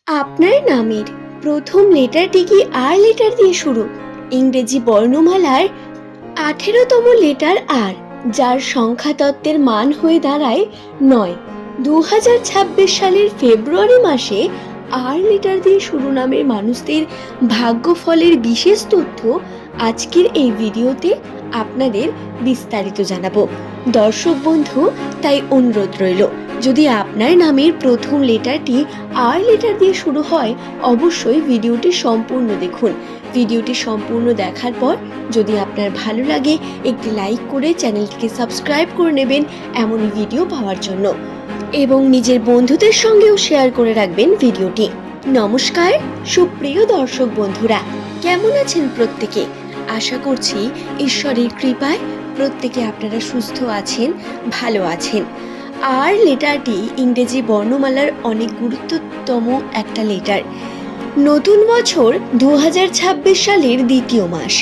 আপনার নামের প্রথম লেটারটি কি আর লেটার দিয়ে শুরু? ইংরেজি বর্ণমালার 18তম লেটার আর, যার সংখ্যা তত্ত্বের মান হয়ে দাঁড়ায় 9। 2026 সালের ফেব্রুয়ারি মাসে আর লেটার দিয়ে শুরু নামের মানুষদের ভাগ্যফলের বিশেষ তথ্য আজকের এই ভিডিওতে আপনাদের বিস্তারিত জানাবো। দর্শক বন্ধু, তাই অনুরোধ রইল, যদি আপনার নামের প্রথম লেটারটি আর লেটার দিয়ে শুরু হয়, অবশ্যই ভিডিওটি সম্পূর্ণ দেখুন। ভিডিওটি সম্পূর্ণ দেখার পর যদি আপনার ভালো লাগে, একটি লাইক করে চ্যানেলটিকে সাবস্ক্রাইব করে নেবেন এমনই ভিডিও পাওয়ার জন্য, এবং নিজের বন্ধুদের সঙ্গেও শেয়ার করে রাখবেন ভিডিওটি। নমস্কার সুপ্রিয় দর্শক বন্ধুরা, কেমন আছেন প্রত্যেকে? আশা করছি ঈশ্বরের কৃপায় প্রত্যেকে আপনারা সুস্থ আছেন, ভালো আছেন। আর লেটারটি ইংরেজি বর্ণমালার অনেক গুরুত্বতম একটা লেটার। নতুন বছর 2026 সালের দ্বিতীয় মাস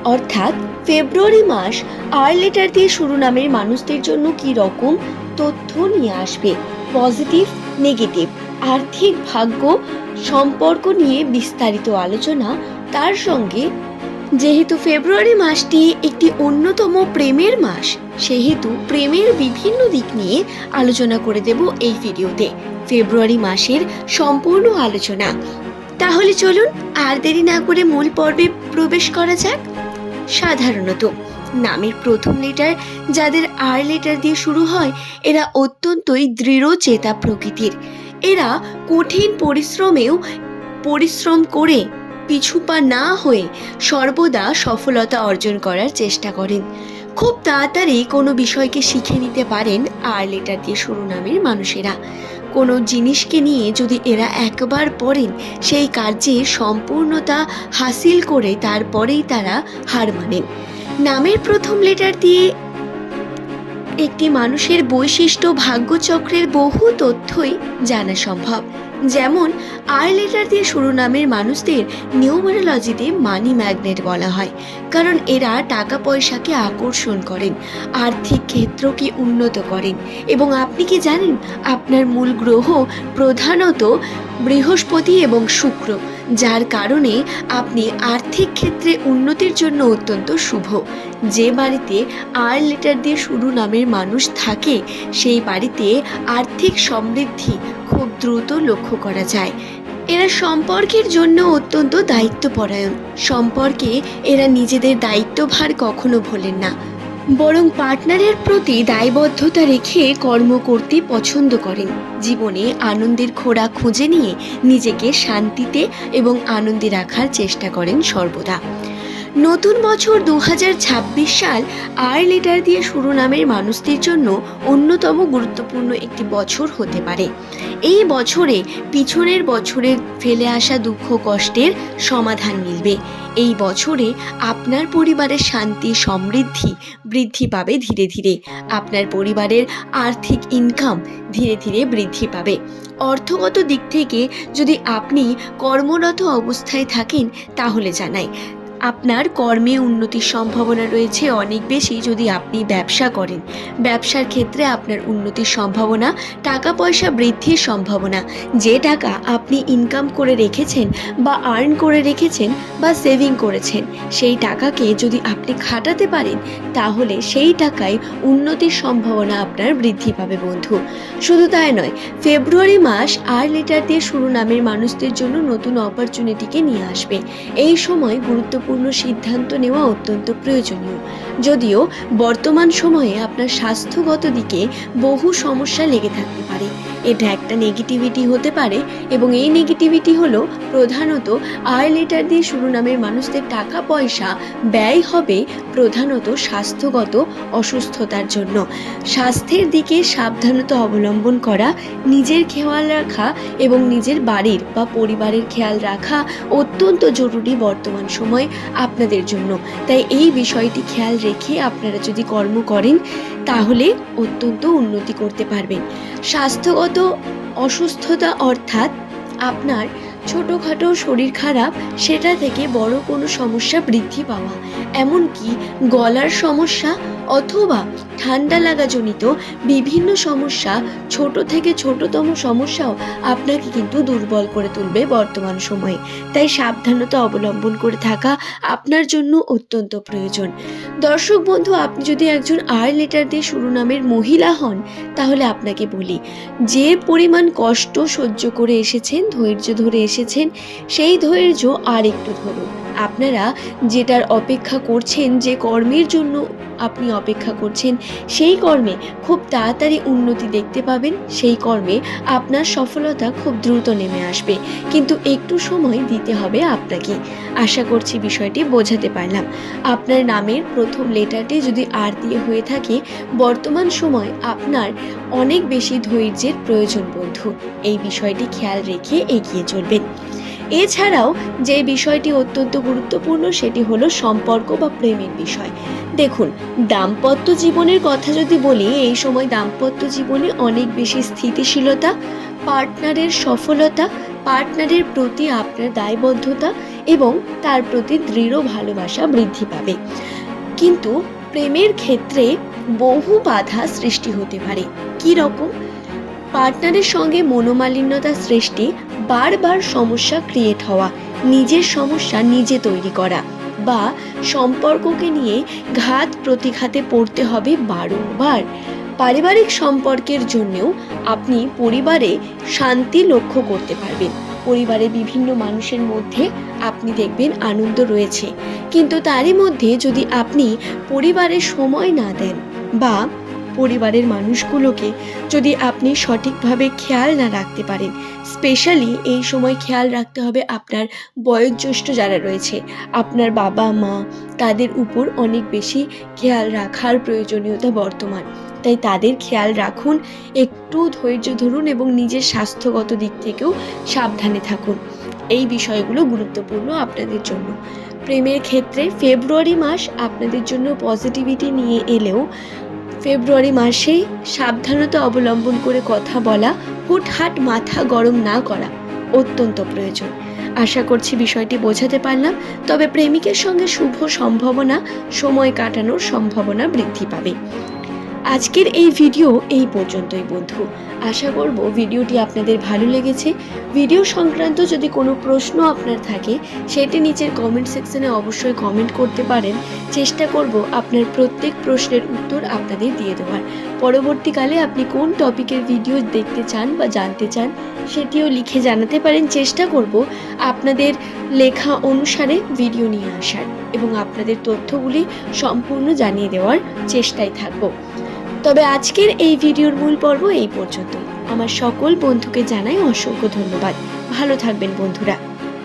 অর্থাৎ ফেব্রুয়ারি মাস আর লেটার দিয়ে শুরু নামের মানুষদের জন্য কি রকম তথ্য নিয়ে আসবে, পজিটিভ, নেগেটিভ, আর্থিক, ভাগ্য, সম্পর্ক নিয়ে বিস্তারিত আলোচনা। তার সঙ্গে যেহেতু ফেব্রুয়ারি মাসটি একটি অন্যতম প্রেমের মাস, সেহেতু প্রেমের বিভিন্ন দিক নিয়ে আলোচনা করে দেব এই ভিডিওতে। ফেব্রুয়ারি মাসের সম্পূর্ণ আলোচনা। তাহলে চলুন আর দেরি না করে মূল পর্বে প্রবেশ করা যাক। সাধারণত নামের প্রথম লেটার যাদের আর লেটার দিয়ে শুরু হয়, এরা অত্যন্তই দৃঢ় চেতা প্রকৃতির। এরা কঠিন পরিশ্রম করে পিছুপা না হয়ে সর্বদা সফলতা অর্জন করার চেষ্টা করেন। খুব তাড়াতাড়ি কোনো বিষয়কে শিখে নিতে পারেন আর লেটার দিয়ে শুরু নামের মানুষেরা। কোনো জিনিসকে নিয়ে যদি এরা একবার পড়েন, সেই কার্যে সম্পূর্ণতা হাসিল করে তারপরেই তারা হার মানেন। নামের প্রথম লেটার দিয়ে একটি মানুষের বৈশিষ্ট্য, ভাগ্যচক্রের বহু তথ্যই জানা সম্ভব। যেমন আর লেটার দিয়ে শুরু নামের মানুষদের নিউমারোলজিতে মানি ম্যাগনেট বলা হয়, কারণ এরা টাকা পয়সাকে আকর্ষণ করেন, আর্থিক ক্ষেত্রকে উন্নত করেন। এবং আপনি কি জানেন, আপনার মূল গ্রহ প্রধানত বৃহস্পতি এবং শুক্র, যার কারণে আপনি আর্থিক ক্ষেত্রে উন্নতির জন্য অত্যন্ত শুভ। যে বাড়িতে আর লেটার দিয়ে শুরু নামের মানুষ থাকে, সেই বাড়িতে আর্থিক সমৃদ্ধি খুব দ্রুত লক্ষ্য করা যায়। এরা সম্পর্কের জন্য অত্যন্ত দায়িত্বপরায়ণ। সম্পর্কে এরা নিজেদের দায়িত্বভার কখনো ভোলেন না, বরং পার্টনারের প্রতি দায়বদ্ধতা রেখে কর্ম করতে পছন্দ করেন। জীবনে আনন্দের খোরাক খুঁজে নিয়ে নিজেকে শান্তিতে এবং আনন্দে রাখার চেষ্টা করেন সর্বদা। নতুন বছর 2026 সাল আর লেটার দিয়ে শুরু নামের মানুষদের জন্য অন্যতম গুরুত্বপূর্ণ একটি বছর হতে পারে। এই বছরে পিছনের বছরের ফেলে আসা দুঃখ কষ্টের সমাধান মিলবে। এই বছরে আপনার পরিবারের শান্তি, সমৃদ্ধি বৃদ্ধি পাবে ধীরে ধীরে। আপনার পরিবারের আর্থিক ইনকাম ধীরে ধীরে বৃদ্ধি পাবে। অর্থগত দিক থেকে যদি আপনি কর্মরত অবস্থায় থাকেন, তাহলে জানাই আপনার কর্মে উন্নতির সম্ভাবনা রয়েছে অনেক বেশি। যদি আপনি ব্যবসা করেন, ব্যবসার ক্ষেত্রে আপনার উন্নতির সম্ভাবনা, টাকা পয়সা বৃদ্ধির সম্ভাবনা। যে টাকা আপনি ইনকাম করে রেখেছেন বা আর্ন করে রেখেছেন বা সেভিং করেছেন, সেই টাকাকে যদি আপনি খাটাতে পারেন, তাহলে সেই টাকায় উন্নতির সম্ভাবনা আপনার বৃদ্ধি পাবে বন্ধু। শুধু তাই নয়, ফেব্রুয়ারি মাস আর লেটার দিয়ে শুরু নামের মানুষদের জন্য নতুন অপরচুনিটিকে নিয়ে আসবে। এই সময় গুরুত্বপূর্ণ সিদ্ধান্ত নেওয়া অত্যন্ত প্রয়োজনীয়। যদিও বর্তমান সময়ে আপনার স্বাস্থ্যগত দিকে বহু সমস্যা লেগে থাকতে পারে, এটা একটা নেগেটিভিটি হতে পারে, এবং এই নেগেটিভিটি হলো প্রধানত আর লেটার দিয়ে শুরু নামের মানুষদের টাকা পয়সা ব্যয় হবে প্রধানত স্বাস্থ্যগত অসুস্থতার জন্য। স্বাস্থ্যের দিকে সাবধানতা অবলম্বন করা, নিজের খেয়াল রাখা এবং নিজের বাড়ির বা পরিবারের খেয়াল রাখা অত্যন্ত জরুরি বর্তমান সময় আপনাদের জন্য। তাই এই বিষয়টি খেয়াল রেখে আপনারা যদি কর্ম করেন, তাহলে অত্যন্ত উন্নতি করতে পারবেন। স্বাস্থ্যগত অসুস্থতা অর্থাৎ আপনার ছোটোখাটো শরীর খারাপ, সেটা থেকে বড় কোনো সমস্যা বৃদ্ধি পাওয়া, এমনকি গলার সমস্যা অথবা ঠান্ডা লাগাজনিত বিভিন্ন সমস্যা, ছোট থেকে ছোটতম সমস্যাও আপনাকে কিন্তু দুর্বল করে তুলবে বর্তমান সময়ে। তাই সাবধানতা অবলম্বন করে থাকা আপনার জন্য অত্যন্ত প্রয়োজন। দর্শক বন্ধু, আপনি যদি একজন আর লেটার দিয়ে শুরু নামের মহিলা হন, তাহলে আপনাকে বলি, যে পরিমাণ কষ্ট সহ্য করে এসেছেন, ধৈর্য ধরে এসেছেন, সেই ধৈর্য আর একটু ধরুন। আপনারা যেটার অপেক্ষা করছেন, যে কর্মের জন্য আপনি অপেক্ষা করছেন, সেই কর্মে খুব তাড়াতাড়ি উন্নতি দেখতে পাবেন। সেই কর্মে আপনার সফলতা খুব দ্রুত নেমে আসবে, কিন্তু একটু সময় দিতে হবে আপনাকে। আশা করছি বিষয়টি বোঝাতে পারলাম। আপনার নামের প্রথম লেটারটি যদি আর দিয়ে হয়ে থাকে, বর্তমান সময় আপনার অনেক বেশি ধৈর্যের প্রয়োজন বন্ধু। এই বিষয়টি খেয়াল রেখে এগিয়ে চলবেন। এছাড়াও যে বিষয়টি অত্যন্ত গুরুত্বপূর্ণ, সেটি হলো সম্পর্ক বা প্রেমের বিষয়। দেখুন, দাম্পত্য জীবনের কথা যদি বলি, এই সময় দাম্পত্য জীবনে অনেক বেশি স্থিতিশীলতা, পার্টনারের সফলতা, পার্টনারের প্রতি আপনার দায়বদ্ধতা এবং তার প্রতি দৃঢ় ভালোবাসা বৃদ্ধি পাবে। কিন্তু প্রেমের ক্ষেত্রে বহু বাধা সৃষ্টি হতে পারে। কি রকম? পার্টনারের সঙ্গে মনোমালিন্যতা সৃষ্টি, বারবার সমস্যা ক্রিয়েট হওয়া, নিজের সমস্যা নিজে তৈরি করা, বা সম্পর্ককে নিয়ে ঘাত প্রতিঘাতে পড়তে হবে বারংবার। পারিবারিক সম্পর্কের জন্যও আপনি পরিবারে শান্তি লক্ষ্য করতে পারবেন। পরিবারে বিভিন্ন মানুষের মধ্যে আপনি দেখবেন আনন্দ রয়েছে, কিন্তু তারই মধ্যে যদি আপনি পরিবারে সময় না দেন বা পরিবারের মানুষগুলোকে যদি আপনি সঠিকভাবে খেয়াল না রাখতে পারেন, স্পেশালি এই সময় খেয়াল রাখতে হবে আপনার বয়োজ্যেষ্ঠ যারা রয়েছে, আপনার বাবা মা, তাদের উপর অনেক বেশি খেয়াল রাখার প্রয়োজনীয়তা বর্তমান। তাই তাদের খেয়াল রাখুন, একটু ধৈর্য ধরুন এবং নিজের স্বাস্থ্যগত দিক থেকেও সাবধানে থাকুন। এই বিষয়গুলো গুরুত্বপূর্ণ আপনাদের জন্য। প্রেমের ক্ষেত্রে ফেব্রুয়ারি মাস আপনাদের জন্য পজিটিভিটি নিয়ে এলেও ফেব্রুয়ারি মাসেই সাবধানতা অবলম্বন করে কথা বলা, হুটহাট মাথা গরম না করা অত্যন্ত প্রয়োজন। আশা করছি বিষয়টি বোঝাতে পারলাম। তবে প্রেমিকের সঙ্গে শুভ সম্ভাবনা, সময় কাটানোর সম্ভাবনা বৃদ্ধি পাবে। আজকের এই ভিডিও এই পর্যন্তই বন্ধু। আশা করব ভিডিওটি আপনাদের ভালো লেগেছে। ভিডিও সংক্রান্ত যদি কোনো প্রশ্ন আপনার থাকে, সেটি নিচের কমেন্ট সেকশনে অবশ্যই কমেন্ট করতে পারেন। চেষ্টা করব আপনার প্রত্যেক প্রশ্নের উত্তর আপনাদের দিয়ে দেওয়ার। পরবর্তীকালে আপনি কোন টপিকের ভিডিও দেখতে চান বা জানতে চান, সেটিও লিখে জানাতে পারেন। চেষ্টা করব আপনাদের লেখা অনুসারে ভিডিও নিয়ে আসার এবং আপনাদের তথ্যগুলি সম্পূর্ণ জানিয়ে দেওয়ার চেষ্টায় থাকব। তবে আজকের এই ভিডিওর মূল পর্ব এই পর্যন্ত। আমার সকল বন্ধুকে জানাই অসংখ্য ধন্যবাদ। ভালো থাকবেন বন্ধুরা।